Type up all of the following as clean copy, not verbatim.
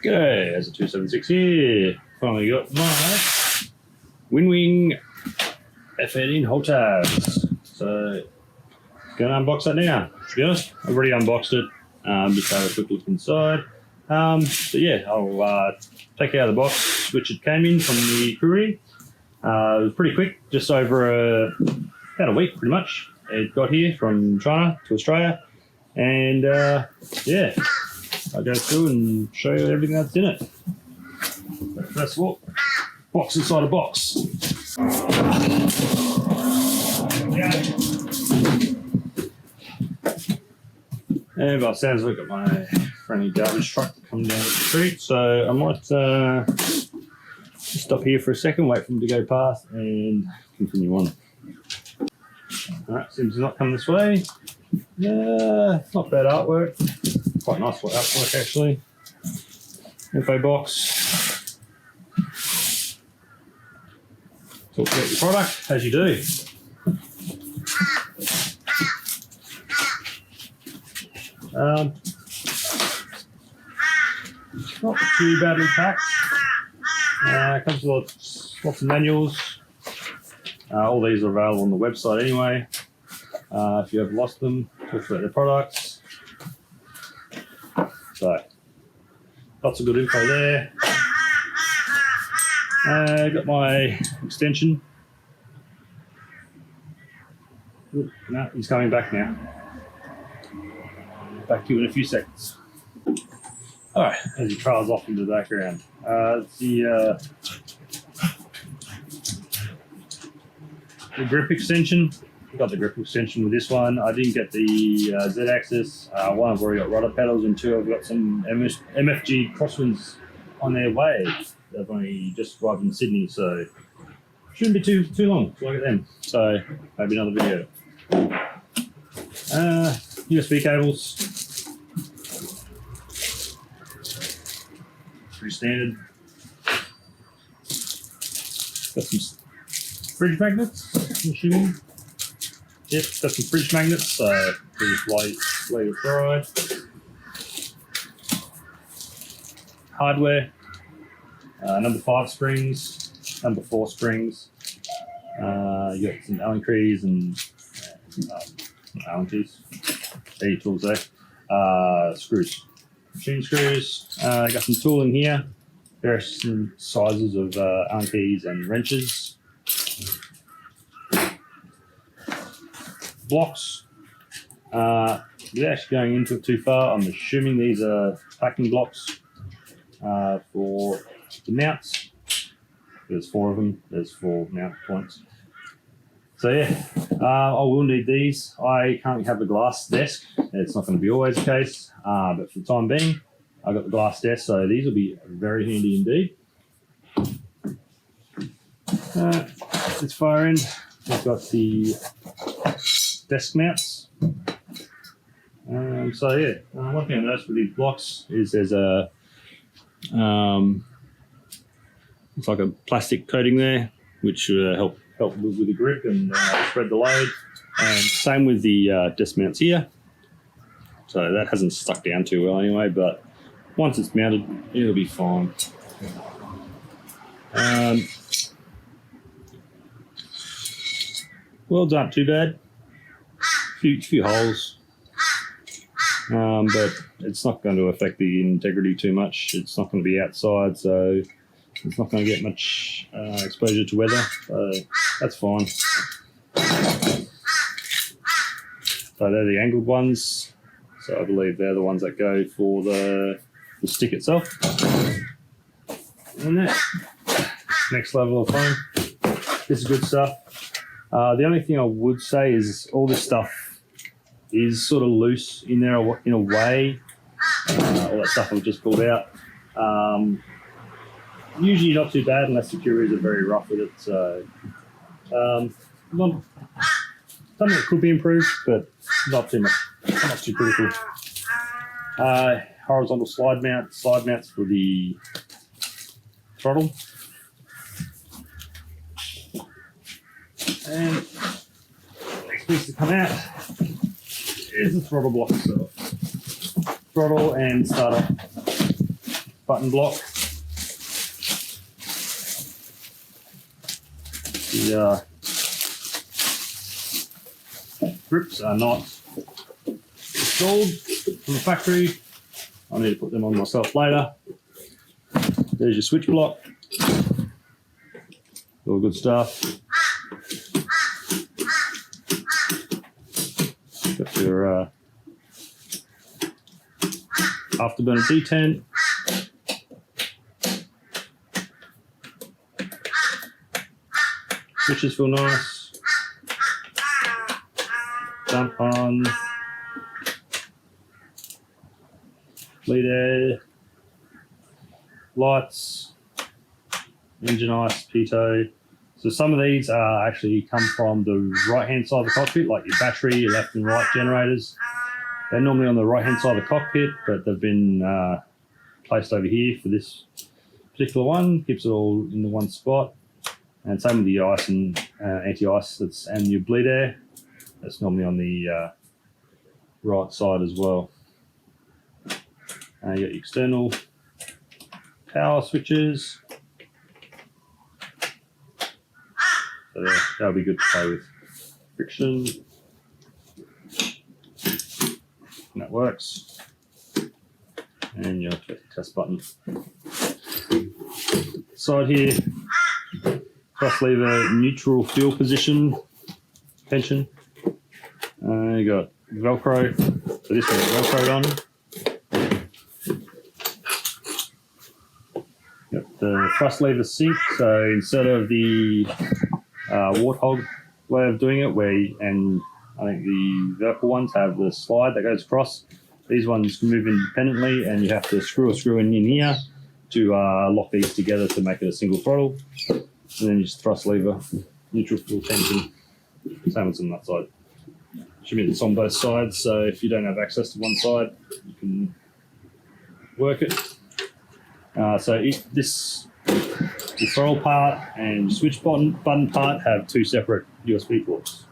G'day, as a 276 here. Finally got my Winwing F HOTAS. So, gonna unbox that now. To be honest, I've already unboxed it. Just have a quick look inside. But yeah, I'll take it out of the box, which it came in from the courier. It was pretty quick, just over about a week pretty much. It got here from China to Australia. And yeah, I'll go through and show you everything that's in it. But first of all, box inside a box. And by the sounds of it, I've got my friendly garbage truck coming down the street, so I might stop here for a second, wait for him to go past, and continue on. Alright, seems to not come this way. Not bad artwork. Quite nice artwork actually. Info box. Talk about your product, as you do. Not too badly packed. Comes with lots of manuals. All these are available on the website anyway. If you have lost them, talk about their products. So, lots of good info there. Got my extension. Ooh, no, he's coming back now. Back to you in a few seconds. Alright, as he trails off into the background. It's the grip extension. I got the grip extension with this one. I didn't get the Z-axis. One, I've already got rudder pedals, and two, I've got some MFG crosswinds on their way. They've only just arrived in Sydney, so shouldn't be too long to look at them. So maybe another video. USB cables. Pretty standard. Got some fridge magnets, I'm assuming. Yep, got some fridge magnets, so pretty light of ride. Hardware, number 5 springs, number 4 springs. You got some Allen keys and Allen keys, tools there. Screws, machine screws. Got some tooling here. Various sizes of Allen keys and wrenches. Blocks. Without actually going into it too far, I'm assuming these are packing blocks for the mounts. There's 4 of them. There's 4 mount points. So yeah, I will need these. I currently have a glass desk. It's not going to be always the case, but for the time being, I've got the glass desk, so these will be very handy indeed. This far end, we've got the desk mounts. So yeah, one thing I noticed with these blocks is there's a it's like a plastic coating there, which should help with the grip and spread the load. And same with the desk mounts here. So that hasn't stuck down too well anyway, but once it's mounted, it'll be fine. Welds aren't too bad. Few holes, but it's not going to affect the integrity too much. It's not going to be outside, so it's not going to get much exposure to weather, so that's fine. So they're the angled ones, so I believe they're the ones that go for the stick itself. And that next level of foam. This is good stuff. The only thing I would say is all this stuff is sort of loose in there in a way. All that stuff I've just pulled out. Usually not too bad unless the couriers are very rough with it. So something that could be improved, but not too much. Not too critical. Horizontal slide mounts for the throttle. And next piece to come out is the throttle block itself. Throttle and starter button block. The grips are not installed from the factory. I need to put them on myself later. There's your switch block. All good stuff. Got your afterburner detent. Switches feel nice. Jump on. Bleed air. Lights. Engine ice, pitot. So some of these actually come from the right-hand side of the cockpit, like your battery, your left and right generators. They're normally on the right-hand side of the cockpit, but they've been placed over here for this particular one. Keeps it all in the one spot. And same with the ice and anti-ice and your bleed air. That's normally on the right side as well. You got your external power switches. So that'll be good to play with friction. And that works. And your test button. Side here, thrust lever neutral fuel position tension. You got Velcro. So this one's Velcroed on. Got the thrust lever sync. So instead of the Warthog way of doing it, and I think the vertical ones have the slide that goes across. These ones move independently, and you have to screw a screw in here to lock these together to make it a single throttle. And then you just thrust lever, neutral fuel tension. Same as on that side. Should be it's on both sides, so if you don't have access to one side, you can work it. The throttle part and switch button part have two separate USB ports.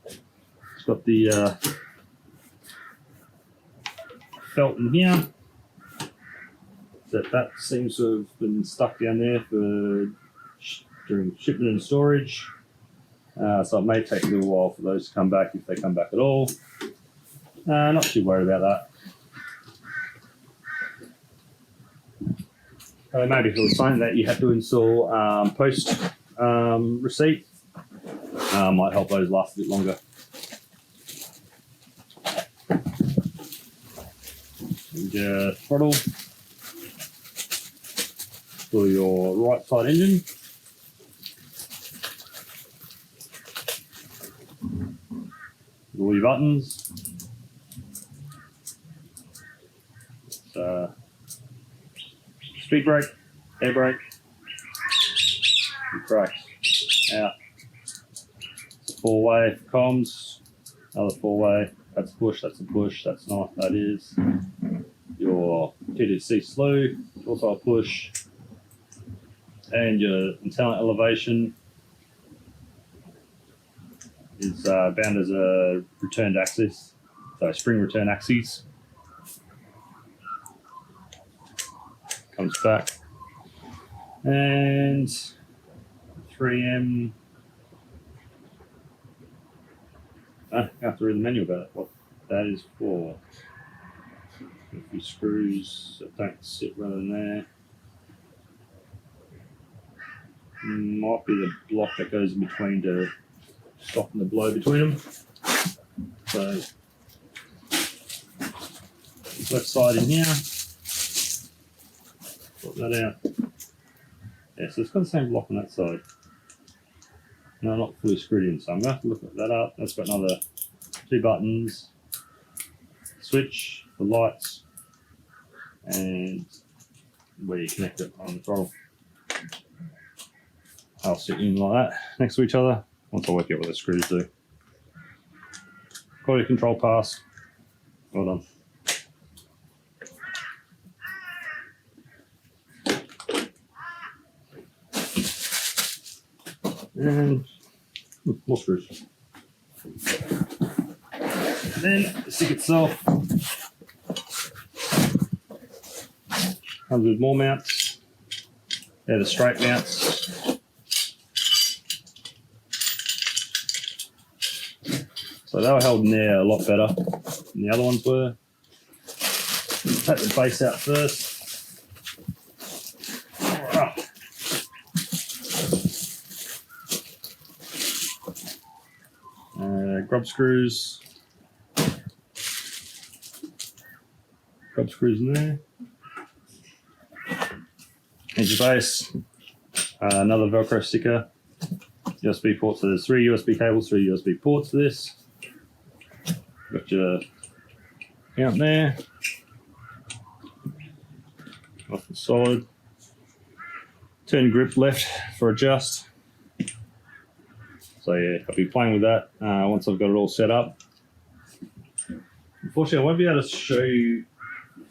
It's got the felt in here. That seems to have been stuck down there during shipment and storage. So it may take a little while for those to come back, if they come back at all. Not too worried about that. Maybe if it was something that you had to install post receipt, might help those last a bit longer. And your throttle for your right side engine. All your buttons. Speed brake, air brake, brakes out. It's 4-way for comms, another 4-way. That's a push, that's a push, that's not, that is. Your TDC slew, also a push. And your antenna elevation is bound as a returned axis, so spring return axis. Comes back. And 3M. I have to read the menu about it, what that is for. A few screws that don't sit right in there. Might be the block that goes in between to soften the blow between them. So, left side in here. Sort that out. Yeah, so it's got the same block on that side. No, not fully screwed in, so I'm going to have to look at that up. That's got another 2 buttons, switch for lights, and where you connect it on the throttle. I'll sit in like that next to each other once I work out what the screws do. Quality control pass. Well done. And more screws. then the stick itself comes with more mounts. They're the straight mounts. So they were held in there a lot better than the other ones were. Take the base out first. Grub screws. Grub screws in there. Here's your base. Another Velcro sticker. USB port. So there's 3 USB cables, 3 USB ports for this. Got your out there. Nice and solid. Turn grip left for adjust. So yeah, I'll be playing with that once I've got it all set up. Unfortunately, I won't be able to show you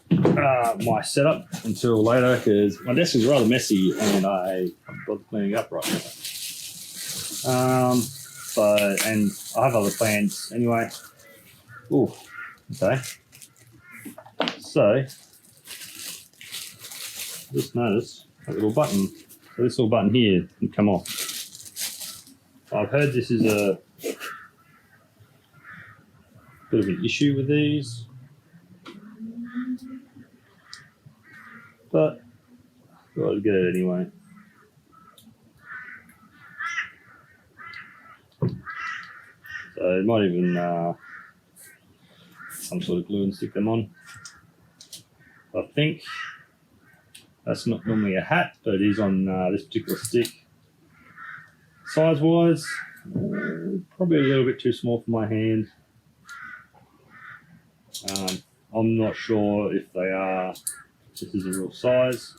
my setup until later because my desk is rather messy and I'm cleaning up right now. And I have other plans anyway. Ooh, okay. So, just notice a little button. So this little button here can come off. I've heard this is a bit of an issue with these, but I've got to get it anyway. So it might even some sort of glue and stick them on. I think that's not normally a hat, but it is on this particular stick. Size-wise, probably a little bit too small for my hand. I'm not sure if they are. This is a real size.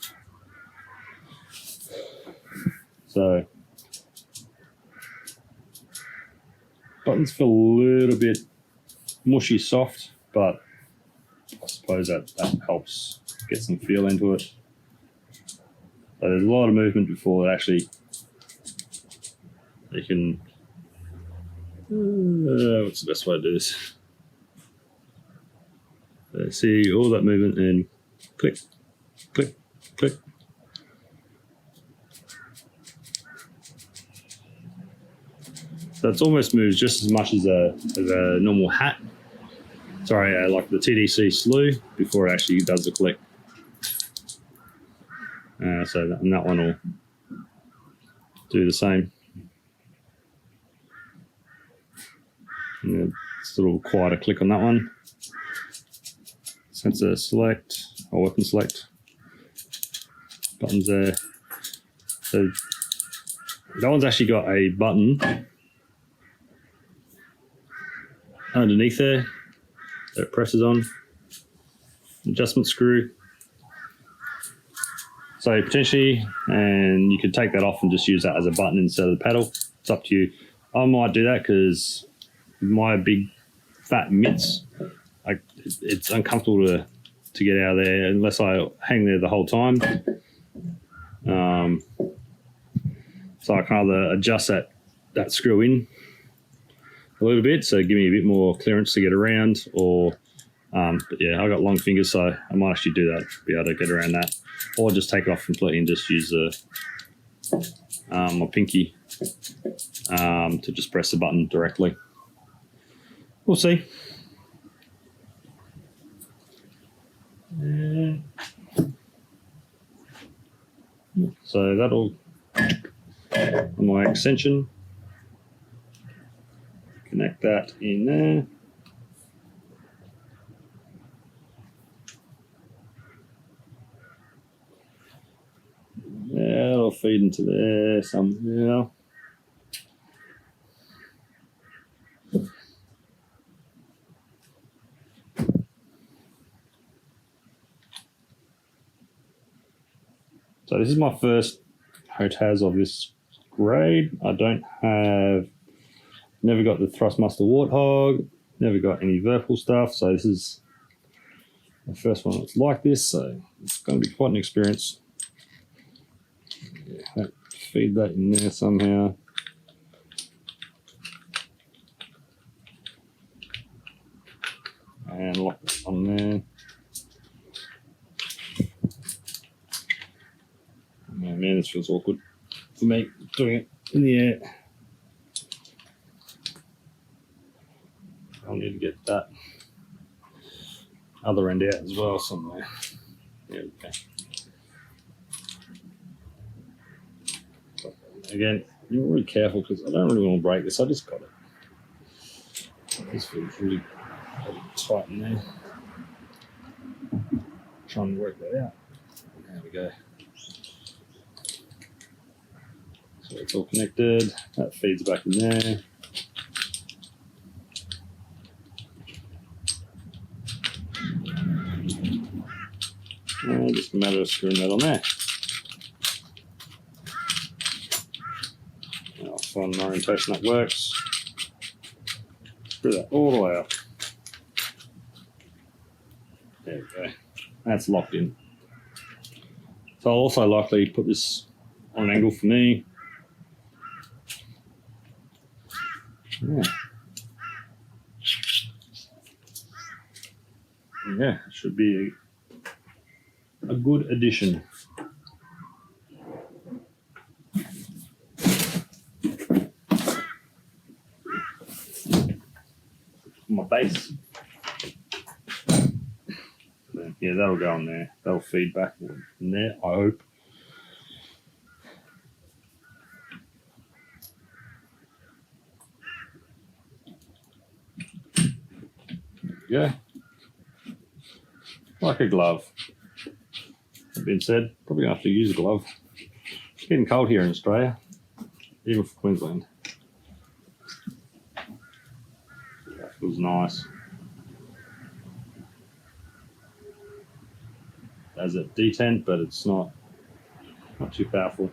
So, buttons feel a little bit mushy soft, but I suppose that helps get some feel into it. So there's a lot of movement before it actually. You can, what's the best way to do this? See all that movement and click, click, click. So it's almost moves just as much as a normal hat. Sorry, like the TDC slew before it actually does the click. So that one will do the same. Just a little quieter click on that one. Sensor select or weapon select. Buttons there. So that one's actually got a button underneath there that it presses on. Adjustment screw. So potentially, and you could take that off and just use that as a button instead of the pedal. It's up to you. I might do that because my big fat mitts, it's uncomfortable to get out of there unless I hang there the whole time. So I can either adjust that screw in a little bit, so give me a bit more clearance to get around, or but yeah, I've got long fingers, so I might actually do that, be able to get around that, or just take it off completely and just use my pinky to just press the button directly. We'll see. So that'll on my extension. Connect that in there. Yeah, it'll feed into there somehow. So this is my first HOTAS of this grade. I never got the Thrustmaster Warthog, never got any Verpal stuff, so this is the first one that's like this, so it's going to be quite an experience. Yeah, feed that in there somehow. feels awkward for me doing it in the air. I'll need to get that other end out as well somewhere. There we go. Again, you're really careful because I don't really want to break this. I just got it. This feels really tight in there. Trying to work that out. There we go. So it's all connected. That feeds back in there. And just a matter of screwing that on there. I'll find an orientation that works. Screw that all the way up. There we go. That's locked in. So I'll also likely put this on an angle for me. Yeah. Yeah, it should be a good addition. My base. Yeah, that'll go on there. That'll feed back in there, I hope. Yeah. Like a glove. That being said, probably gonna have to use a glove. It's getting cold here in Australia, even for Queensland. That feels nice. As a detent, but it's not too powerful.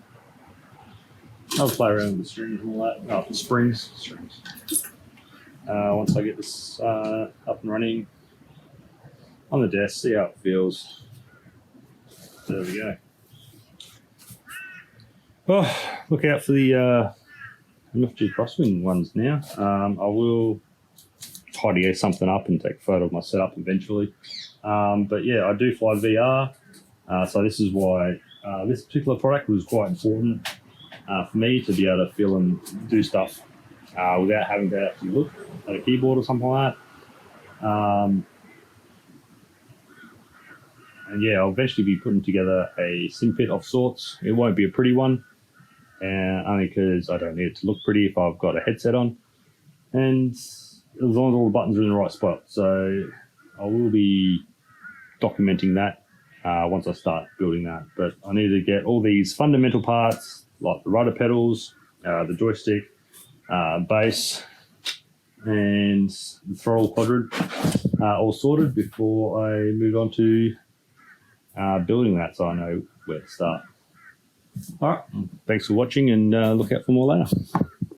I'll play around with the strings and all that. Oh, the springs. Once I get this up and running on the desk, see how it feels. There we go. Oh, look out for the MFG crosswind ones now. I will tidy something up and take a photo of my setup eventually. But yeah, I do fly VR, so this is why this particular product was quite important for me to be able to feel and do stuff without having to actually look at a keyboard or something like that. And yeah, I'll eventually be putting together a sim kit of sorts. It won't be a pretty one, only because I don't need it to look pretty if I've got a headset on. And as long as all the buttons are in the right spot. So I will be documenting that once I start building that. But I need to get all these fundamental parts, like the rudder pedals, the joystick, base, and the throttle quadrant all sorted before I move on to building that, so I know where to start. All right, thanks for watching, and look out for more later.